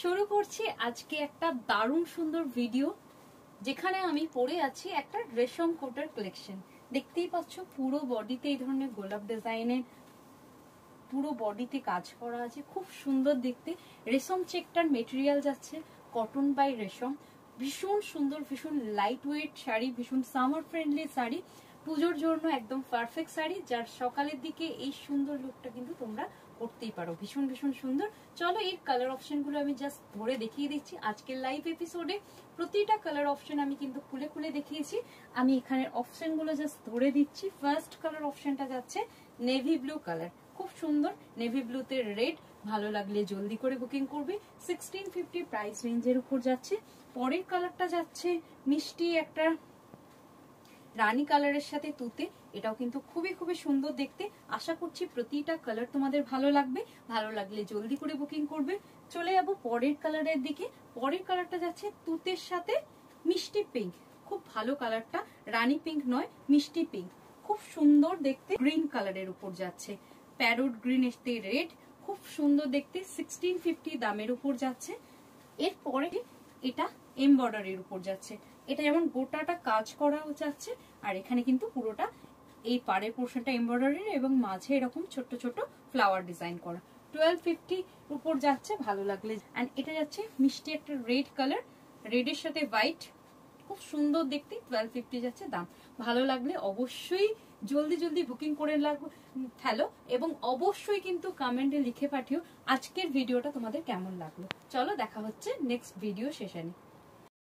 শুরু করছি আজকে একটা দারুণ সুন্দর ভিডিও, যেখানে আমি পরে আছি একটা রেশম কোটের কালেকশন। দেখতেই পাচ্ছ পুরো বডিতে এই ধরনের গোলাপ ডিজাইনের পুরো বডিতে কাজ করা আছে, খুব সুন্দর দেখতে। রেশম চেকটার মেটেরিয়াল যাচ্ছে কটন বাই রেশম। ভীষণ সুন্দর, ভীষণ লাইট ওয়েট শাড়ি, ভীষণ সামার ফ্রেন্ডলি শাড়ি, পুজোর জন্য একদম পারফেক্ট শাড়ি, যার সকালের দিকে এই সুন্দর লুকটা কিন্তু তোমরা করতেই পারো। ভীষণ ভীষণ সুন্দর। চলো এর কালার অপশন গুলো আমি জাস্ট ধরে দেখিয়ে দিচ্ছি আজকের লাইভ এপিসোডে। প্রতিটা কালার অপশন আমি কিন্তু খুলে খুলে দেখিয়েছি। আমি এখানে অপশন গুলো জাস্ট ধরে দিচ্ছি। ফার্স্ট কালার অপশনটা যাচ্ছে নেভি ব্লু কালার, খুব সুন্দর নেভি ব্লুতে রেড। ভালো লাগলে জলদি করে বুকিং করবে। 1650 প্রাইস রেঞ্জের উপর যাচ্ছে। পরের কালারটা যাচ্ছে মিষ্টি একটা রানী কালারের সাথে তুতে। এটাও কিন্তু খুবই খুবই সুন্দর দেখতে। আশা করছি প্রতিটা কালার তোমাদের ভালো লাগবে। ভালো লাগলে জলদি করে বুকিং করবে। চলে যাবো পরের কালারের দিকে। পরের কালারটা যাচ্ছে তুতের সাথে মিষ্টি পিঙ্ক। খুব ভালো কালারটা, রানী পিঙ্ক নয়, মিষ্টি পিঙ্ক, খুব সুন্দর দেখতে। গ্রিন কালারের উপর যাচ্ছে, প্যারোট গ্রিন এসতে রেড, খুব সুন্দর দেখতে। 1650 দামের উপর যাচ্ছে। এরপরে এটা এমবর্ডারির উপর যাচ্ছে। এটা যেমন গোটাটা কাজ করা যাচ্ছে, আর এখানে কিন্তু পুরোটা এই পাড়ের পোর্শনটা এমব্রয়ডারির এবং মাঝে এরকম ছোট ছোট ফ্লাওয়ার ডিজাইন করা। 1250 উপর যাচ্ছে। ভালো লাগলে। এন্ড এটা যাচ্ছে মিষ্টি একটা রেড কালার, রেডের সাথে হোয়াইট, খুব সুন্দর দেখতে। 1250 যাচ্ছে দাম। ভালো লাগলে অবশ্যই জলদি জলদি বুকিং করে ফেলো, এবং অবশ্যই কিন্তু কমেন্টে লিখে পাঠিও আজকের ভিডিওটা তোমাদের কেমন লাগলো। চলো দেখা হচ্ছে নেক্সট ভিডিও সেশনে।